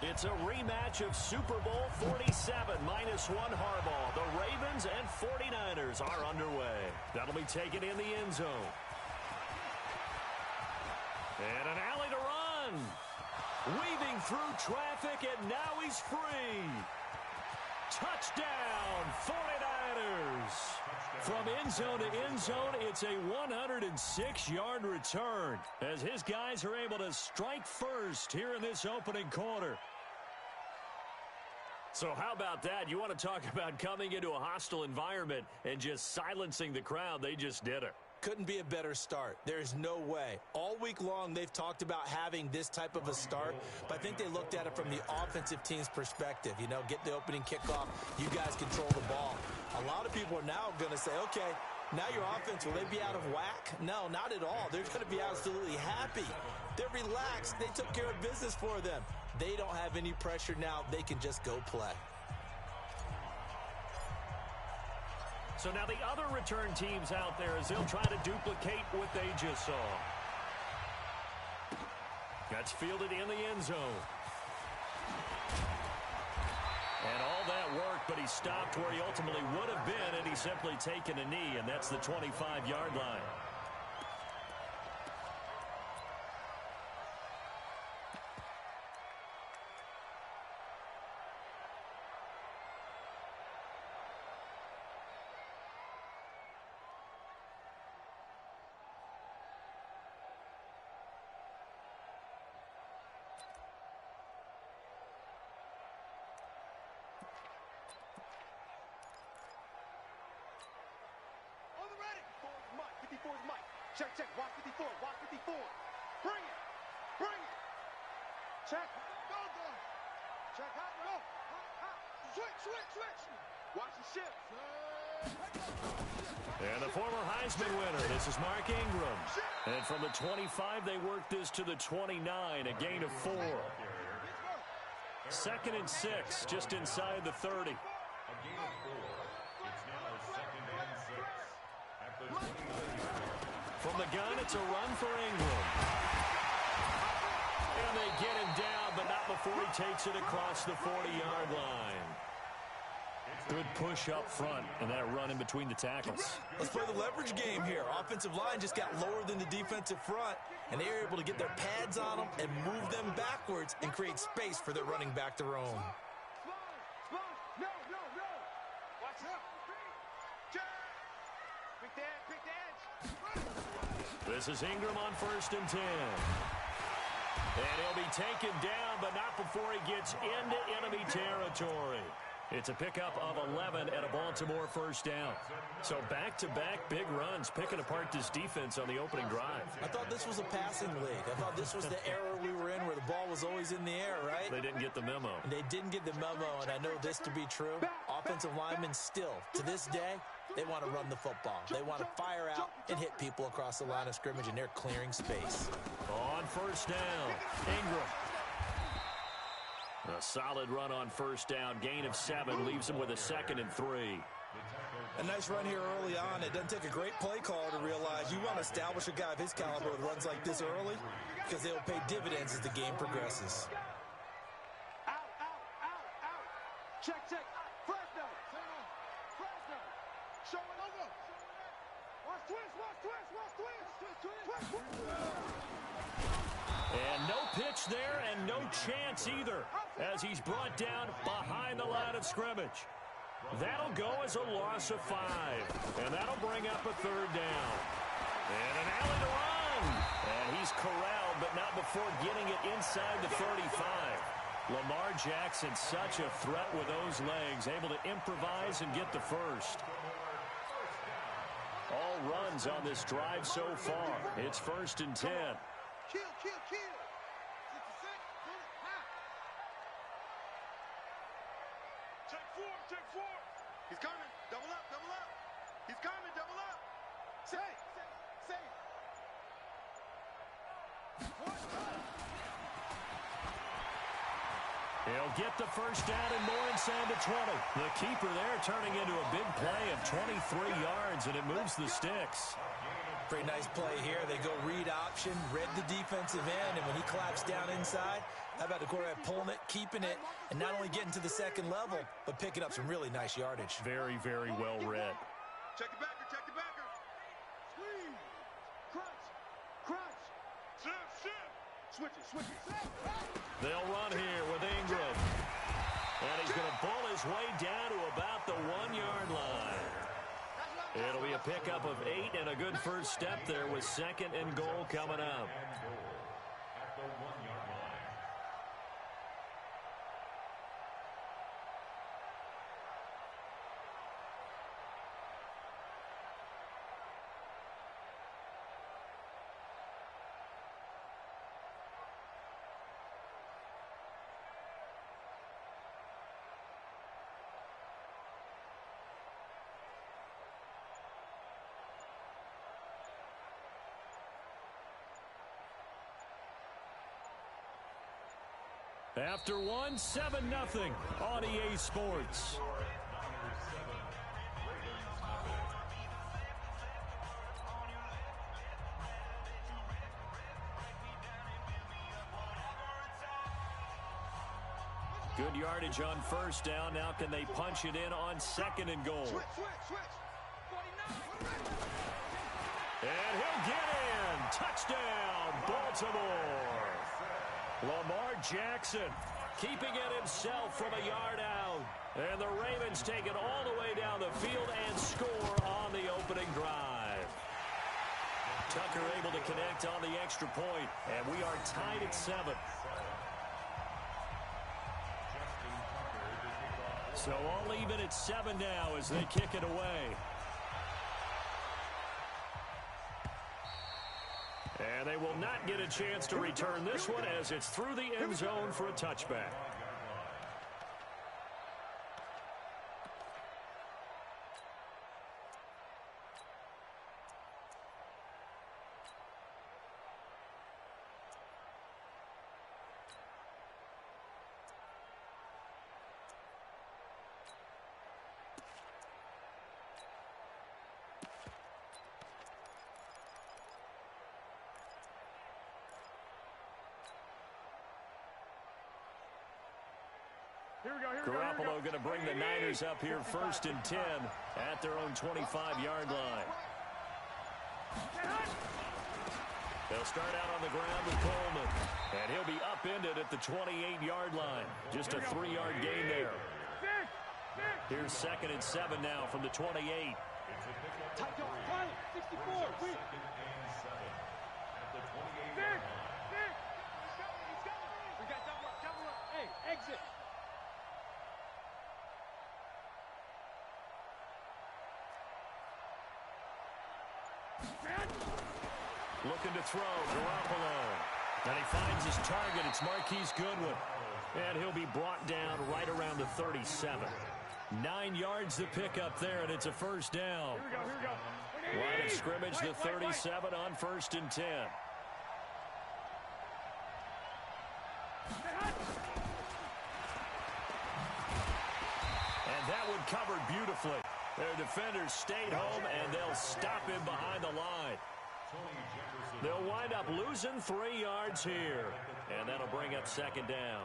It's a rematch of Super Bowl 47 -1 Harbaugh. The Ravens and 49ers are underway. That'll be taken in the end zone. And an alley to run. Weaving through traffic, and now he's free. Touchdown, 49ers. From end zone to end zone, it's a 106-yard return as his guys are able to strike first here in this opening quarter. So how about that? You want to talk about coming into a hostile environment and just silencing the crowd. They just did it. Couldn't be a better start. There's no way. All week long, they've talked about having this type of a start, but I think they looked at it from the offensive team's perspective. You know, get the opening kickoff. You guys control the ball. A lot of people are now going to say, okay, now your offense, will they be out of whack? No, not at all. They're going to be absolutely happy. They're relaxed. They took care of business for them. They don't have any pressure now. They can just go play. So now the other return teams out there as they'll try to duplicate what they just saw. That's fielded in the end zone. And all that work, but he stopped where he ultimately would have been, and he's simply taken a knee, and that's the 25-yard line. Check, check, watch 54, watch 54. Bring it, bring it. Check, go, go. Check, hot, go. Hot. Switch, switch, switch. Watch the shift. And the former Heisman winner, this is Mark Ingram. And from the 25, they work this to the 29, a gain of 4. 2nd and 6, just inside the 30. A gain of 4. It's now 2nd and 6 at the 29. From the gun, it's a run for Ingram. And they get him down, but not before he takes it across the 40-yard line. Good push up front, and that run in between the tackles. Let's play the leverage game here. Offensive line just got lower than the defensive front, and they were able to get their pads on them and move them backwards and create space for their running back to roam. No. Watch out. Pick the edge. This is Ingram on 1st and 10. And he'll be taken down, but not before he gets into enemy territory. It's a pickup of 11 and a Baltimore first down. So back-to-back big runs, picking apart this defense on the opening drive. I thought this was a passing league. I thought this was the era we were in where the ball was always in the air, right? They didn't get the memo. They didn't get the memo, and I know this to be true. Offensive linemen still, to this day, they want to run the football. They want to fire out and hit people across the line of scrimmage, and they're clearing space. On 1st down, Ingram. A solid run on 1st down. Gain of 7 leaves him with a 2nd and 3. A nice run here early on. It doesn't take a great play caller to realize you want to establish a guy of his caliber with runs like this early because they'll pay dividends as the game progresses. Out. Check. Fresno. Show it over. Watch twist. And no pitch there and no chance either as he's brought down behind the line of scrimmage. That'll go as a loss of 5. And that'll bring up a 3rd down. And an alley to run. And he's corralled, but not before getting it inside the 35. Lamar Jackson, such a threat with those legs, able to improvise and get the first. All runs on this drive so far. It's 1st and 10. Kill. 66, Check 4. He's coming. Double up. He's coming. Double up. Safe. He'll get the first down and more inside the 20. The keeper there turning into a big play of 23 yards, and it moves the sticks. Pretty nice play here. They go read option, read the defensive end, and when he collapsed down inside, how about the quarterback pulling it, keeping it, and not only getting to the second level, but picking up some really nice yardage. Very, very well read. Check the backer, check the backer. Squeeze. Crunch. Crunch. Shift. Switch it. They'll run here with Ingram. And he's going to pull his way down to about the 1-yard line. It'll be a pickup of 8 and a good first step there with 2nd and goal coming up. At the 1-yard line. After one, 7-0 on EA Sports. Good yardage on first down. Now can they punch it in on 2nd and goal? Switch. And he'll get in. Touchdown, Baltimore. Lamar Jackson keeping it himself from a yard out. And the Ravens take it all the way down the field and score on the opening drive. Tucker able to connect on the extra point, and we are tied at 7. So all even at 7 now as they kick it away. And they will not get a chance to return this one as it's through the end zone for a touchback. Garoppolo going to bring the Niners up here 1st and 10 at their own 25-yard line. They'll start out on the ground with Coleman, and he'll be upended at the 28-yard line. Just a 3-yard gain there. Here's 2nd and 7 now from the 28. Tight go. 64. Second and 7 at the 28-yard line. We got double up. Hey, exit. Looking to throw, Garoppolo. And he finds his target. It's Marquise Goodwin. And he'll be brought down right around the 37. 9 yards to pick up there, and it's a first down. Here we go. Line of scrimmage, the 37 on 1st and 10. And that one covered beautifully. Their defenders stayed home, and they'll stop him behind the line. They'll wind up losing 3 yards here. And that'll bring up 2nd down.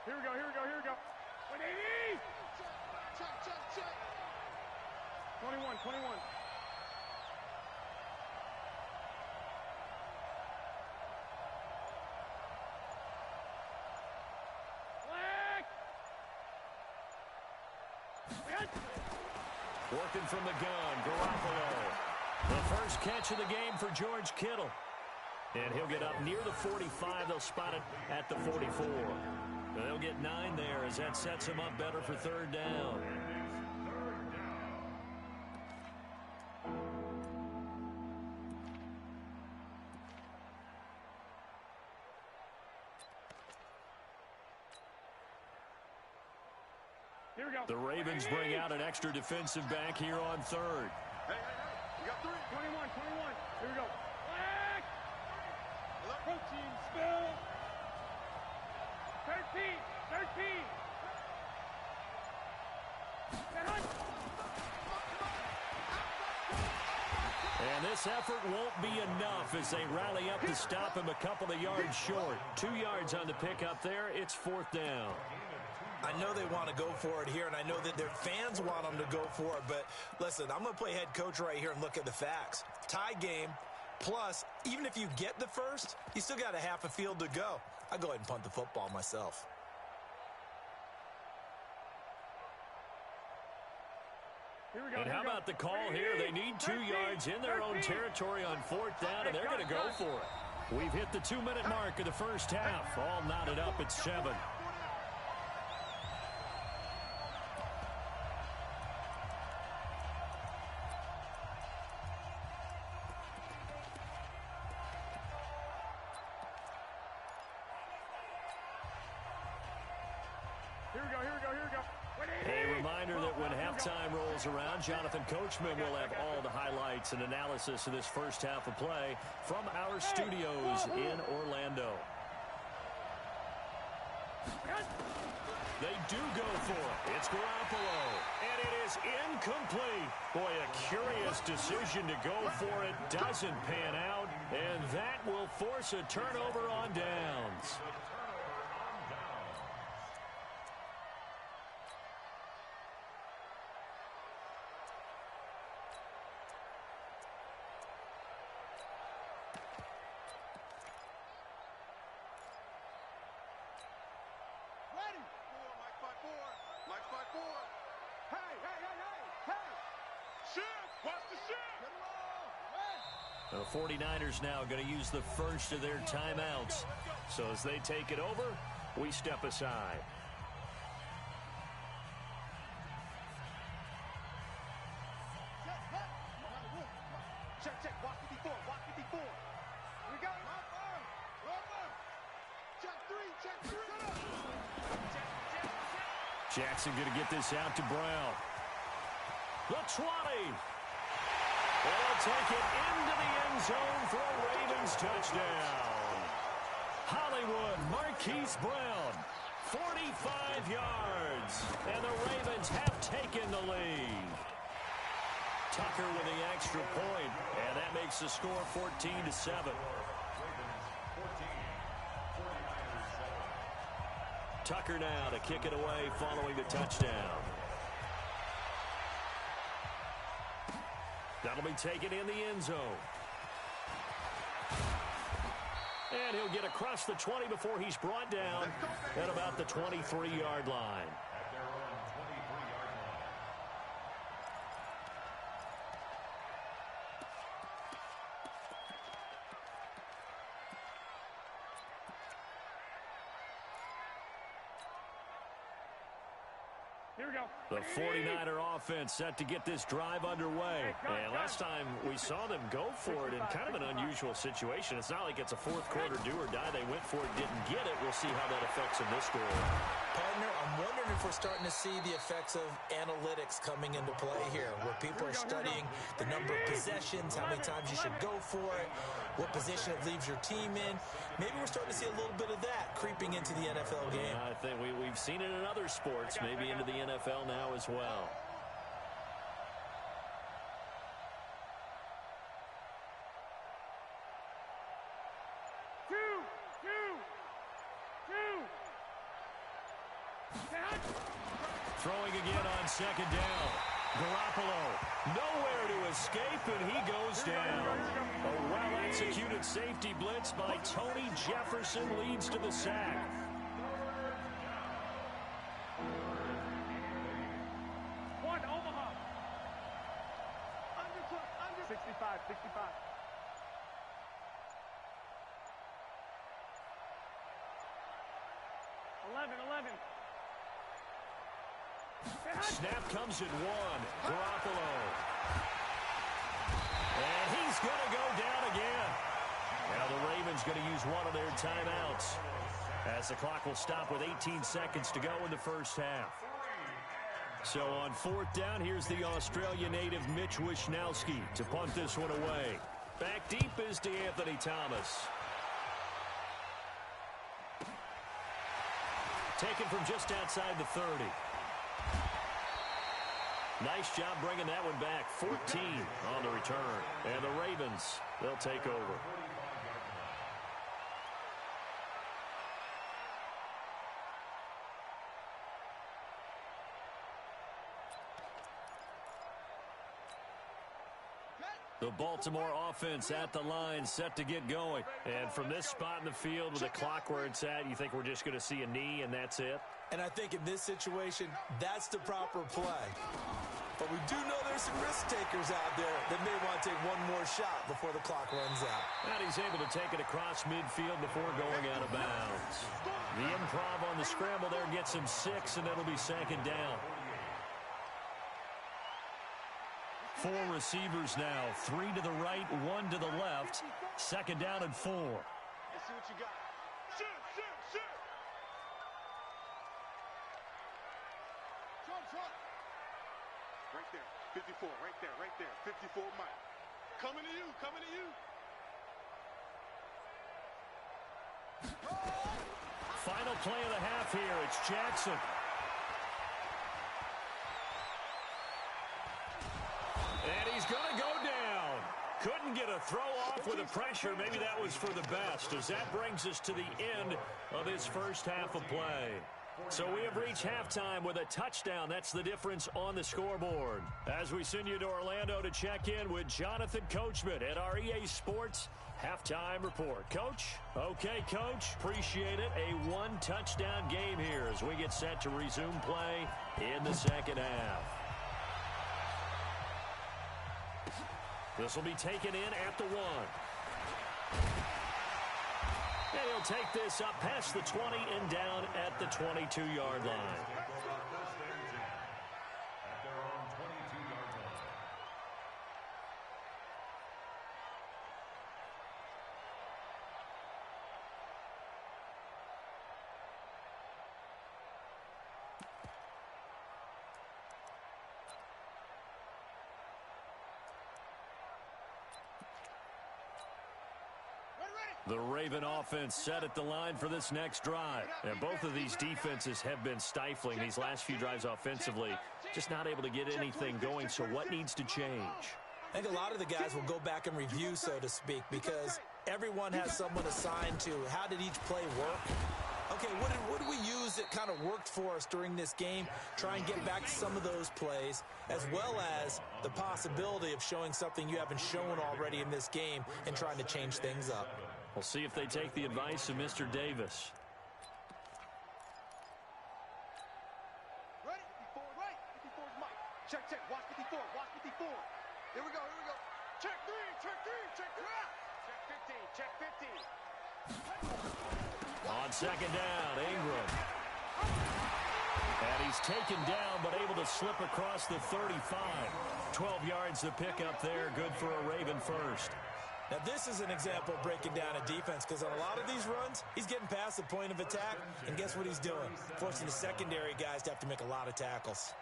Here we go. 180. Check. 21. Working from the gun, Garoppolo. The first catch of the game for George Kittle. And he'll get up near the 45. They'll spot it at the 44. They'll get 9 there as that sets him up better for 3rd down. Here we go. The Ravens bring out an extra defensive back here on 3rd. Hey. We got 3. 21. Here we go. Black. Protein spill. 13. this effort won't be enough as they rally up to stop him a couple of yards short. 2 yards on the pickup there. It's 4th down. I know they want to go for it here, and I know that their fans want them to go for it. But, listen, I'm going to play head coach right here and look at the facts. Tie game, plus, even if you get the first, you still got a half a field to go. I'll go ahead and punt the football myself. And how about the call here? They need 2 yards in their own territory on 4th down, and they're going to go for it. We've hit the 2-minute mark of the first half. All knotted up at 7. A reminder that when halftime rolls around, Jonathan Coachman will have all the highlights and analysis of this first half of play from our studios in Orlando. They do go for it. It's Garoppolo, and it is incomplete. Boy, a curious decision to go for it. Doesn't pan out, and that will force a turnover on downs. The 49ers now going to use the first of their timeouts. So as they take it over, we step aside. Check. Watch 54. Here we go. Check 3. Jackson going to get this out to Brown. The 20. They'll take it into the end zone for a Ravens touchdown. Hollywood Marquise Brown, 45 yards, and the Ravens have taken the lead. Tucker with the extra point, and that makes the score 14-7. Tucker now to kick it away following the touchdown. That'll be taken in the end zone. And he'll get across the 20 before he's brought down at about the 23-yard line. Here we go. The 49er offense set to get this drive underway. And last time we saw them go for it in kind of an unusual situation. It's not like it's a fourth quarter do or die. They went for it, didn't get it. We'll see how that affects them this score. Partner, I'm wondering if we're starting to see the effects of analytics coming into play here, where people are studying the number of possessions, how many times you should go for it, what position it leaves your team in. Maybe we're starting to see a little bit of that creeping into the NFL game. I think we've seen it in other sports, maybe into the NFL now as well. Throwing again on second down. Garoppolo, nowhere to escape, and he goes down. A well-executed safety blitz by Tony Jefferson leads to the sack. One, Omaha. Under 65. 11. Snap comes at 1. Garoppolo. And he's going to go down again. Now the Ravens going to use one of their timeouts, as the clock will stop with 18 seconds to go in the first half. So on 4th down, here's the Australia native Mitch Wishnowsky to punt this one away. Back deep is DeAnthony Thomas. Taken from just outside the 30. Nice job bringing that one back. 14 on the return. And the Ravens, they'll take over. The Baltimore offense at the line, set to get going. And from this spot in the field with the clock where it's at, you think we're just going to see a knee and that's it? And I think in this situation, that's the proper play. But we do know there's some risk takers out there that may want to take one more shot before the clock runs out. And he's able to take it across midfield before going out of bounds. The improv on the scramble there gets him 6, and it'll be second down. 4 receivers now, 3 to the right, 1 to the left. Second down and 4. Let's see what you got. Shoot, shoot, shoot. Shot. Right there, 54, right there, 54 Mike. Coming to you. Final play of the half here, it's Jackson. And he's going to go down. Couldn't get a throw off with the pressure. Maybe that was for the best, as that brings us to the end of his first half of play. So we have reached halftime with a touchdown. That's the difference on the scoreboard. As we send you to Orlando to check in with Jonathan Coachman at our EA Sports Halftime Report. Coach? Okay, Coach. Appreciate it. A 1-touchdown game here as we get set to resume play in the second half. This will be taken in at the 1. And he'll take this up past the 20 and down at the 22-yard line. The Raven offense set at the line for this next drive. And both of these defenses have been stifling these last few drives offensively. Just not able to get anything going, so what needs to change? I think a lot of the guys will go back and review, so to speak, because everyone has someone assigned to how did each play work. Okay, what did we use that kind of worked for us during this game? Try and get back to some of those plays, as well as the possibility of showing something you haven't shown already in this game and trying to change things up. We'll see if they take the advice of Mr. Davis. Ready? 54, right. 54's Mike. Check. Watch 54. Here we go. Check 3. Check 15. On second down, Ingram. And he's taken down, but able to slip across the 35. 12 yards to pick up there. Good for a Raven first. Now, this is an example of breaking down a defense, because on a lot of these runs, he's getting past the point of attack, and guess what he's doing? Forcing the secondary guys to have to make a lot of tackles.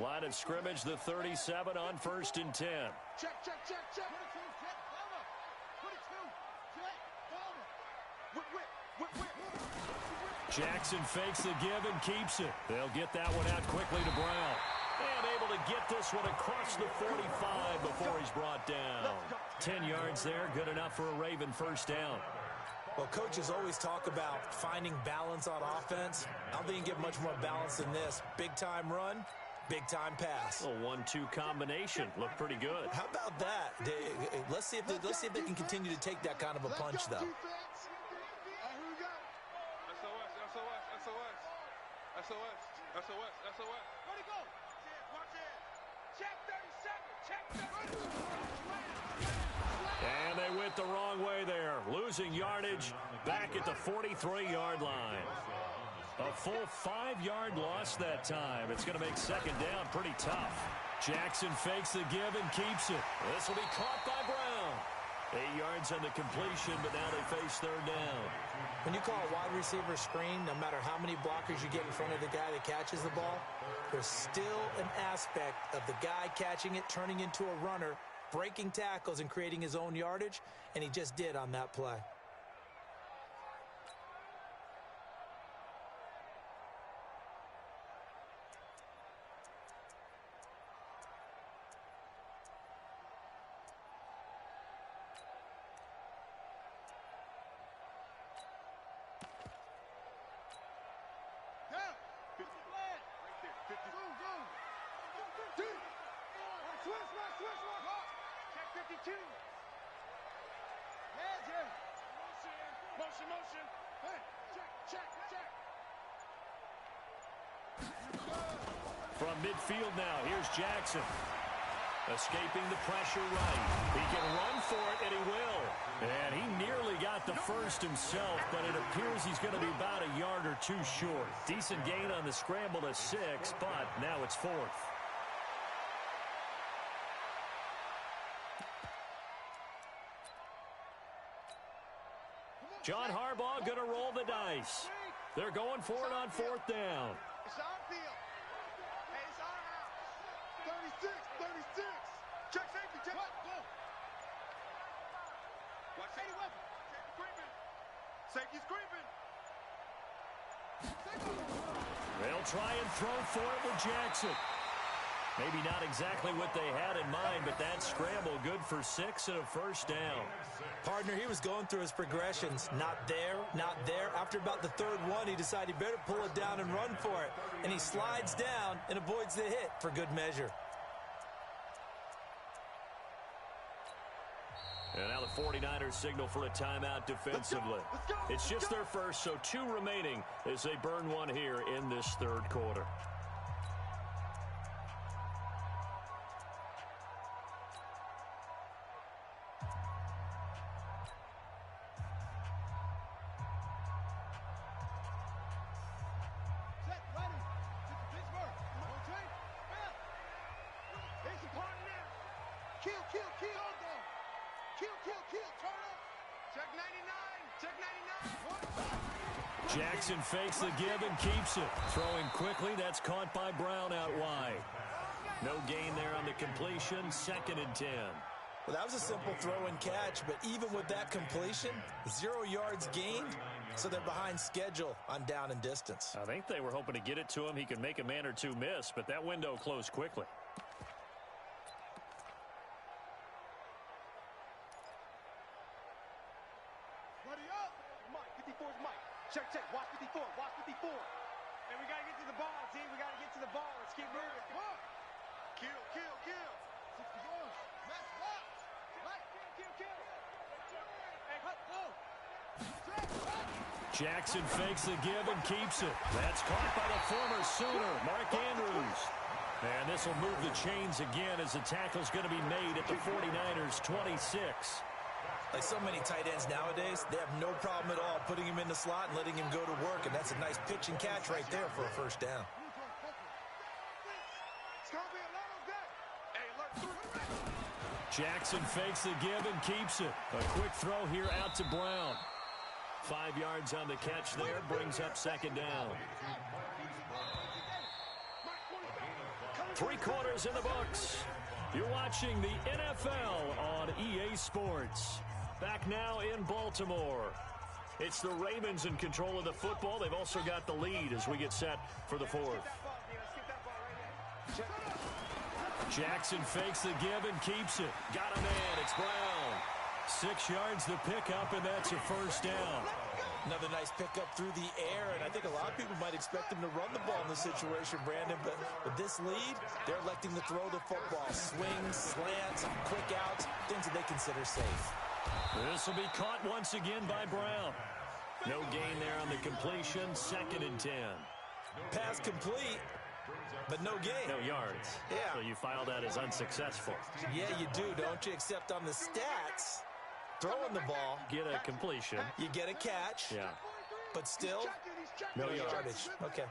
Line of scrimmage, the 37 on 1st and 10. Check. Jackson fakes the give and keeps it. They'll get that one out quickly to Brown. And able to get this one across the 45 before he's brought down. 10 yards there, good enough for a Raven first down. Well, coaches always talk about finding balance on offense. I don't think you can get much more balance than this. Big-time run, big-time pass. A 1-2 combination. Looked pretty good. How about that? Let's see if they can continue to take that kind of a punch, though. SOS. Where'd he go? Watch it. Check 37. And they went the wrong way there. Losing yardage back at the 43-yard line. A full 5-yard loss that time. It's going to make second down pretty tough. Jackson fakes the give and keeps it. This will be caught by Brown. 8 yards on the completion, but now they face third down. When you call a wide receiver screen, no matter how many blockers you get in front of the guy that catches the ball, there's still an aspect of the guy catching it turning into a runner breaking tackles and creating his own yardage, and he just did on that play. Motion. Hey, check. From midfield now, here's Jackson. Escaping the pressure right. He can run for it, and he will. And he nearly got the first himself, but it appears he's going to be about a yard or two short. Decent gain on the scramble to 6, but now it's 4th. John Harbaugh going to roll the dice. They're going for it on 4th down. It's our field. Hey, it's our house. 36. Check safety, check. What? Go. Watch safety weapon. Safety's creeping. They'll try and throw for it with Jackson. Maybe not exactly what they had in mind, but that scramble good for 6 and a first down. Partner, he was going through his progressions. Not there. After about the 3rd one, he decided he better pull it down and run for it. And he slides down and avoids the hit for good measure. And now the 49ers signal for a timeout defensively. It's just their first, so 2 remaining as they burn one here in this 3rd quarter. Jackson fakes the give and keeps it. Throwing quickly, that's caught by Brown out wide. No gain there on the completion, 2nd and 10. Well, that was a simple throw and catch, but even with that completion, 0 yards gained, so they're behind schedule on down and distance. I think they were hoping to get it to him. He could make a man or 2 miss, but that window closed quickly. Check. Watch 54. And we got to get to the ball, team. We got to get to the ball. Let's keep moving. Come on. Kill. Let's watch. Kill. Hey, go. Jackson fakes the give and keeps it. That's caught by the former Sooner, Mark Andrews. And this will move the chains again as the tackle's going to be made at the 49ers' 26. Like so many tight ends nowadays, they have no problem at all putting him in the slot and letting him go to work, and that's a nice pitch and catch right there for a first down. Jackson fakes the give and keeps it. A quick throw here out to Brown. 5 yards on the catch there, brings up 2nd down. 3 quarters in the books. You're watching the NFL on EA Sports. Back now in Baltimore. It's the Ravens in control of the football. They've also got the lead as we get set for the 4th. Jackson fakes the give and keeps it. Got a man. It's Brown. 6 yards the pickup, and that's a first down. Another nice pickup through the air, and I think a lot of people might expect him to run the ball in this situation, Brandon, but with this lead, they're electing to throw the football. Swings, slants, quick outs, things that they consider safe. This will be caught once again by Brown. No gain there on the completion, 2nd and 10. Pass complete, but no gain. No yards. Yeah. So you file that as unsuccessful. Yeah, you do, don't you? Except on the stats, throwing the ball. Get a completion. You get a catch. Yeah. But still, no yardage. Okay.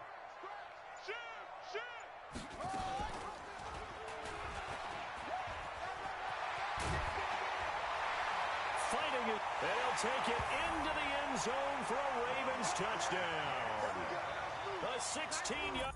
Fighting it. They'll take it into the end zone for a Ravens touchdown. A 16-yard.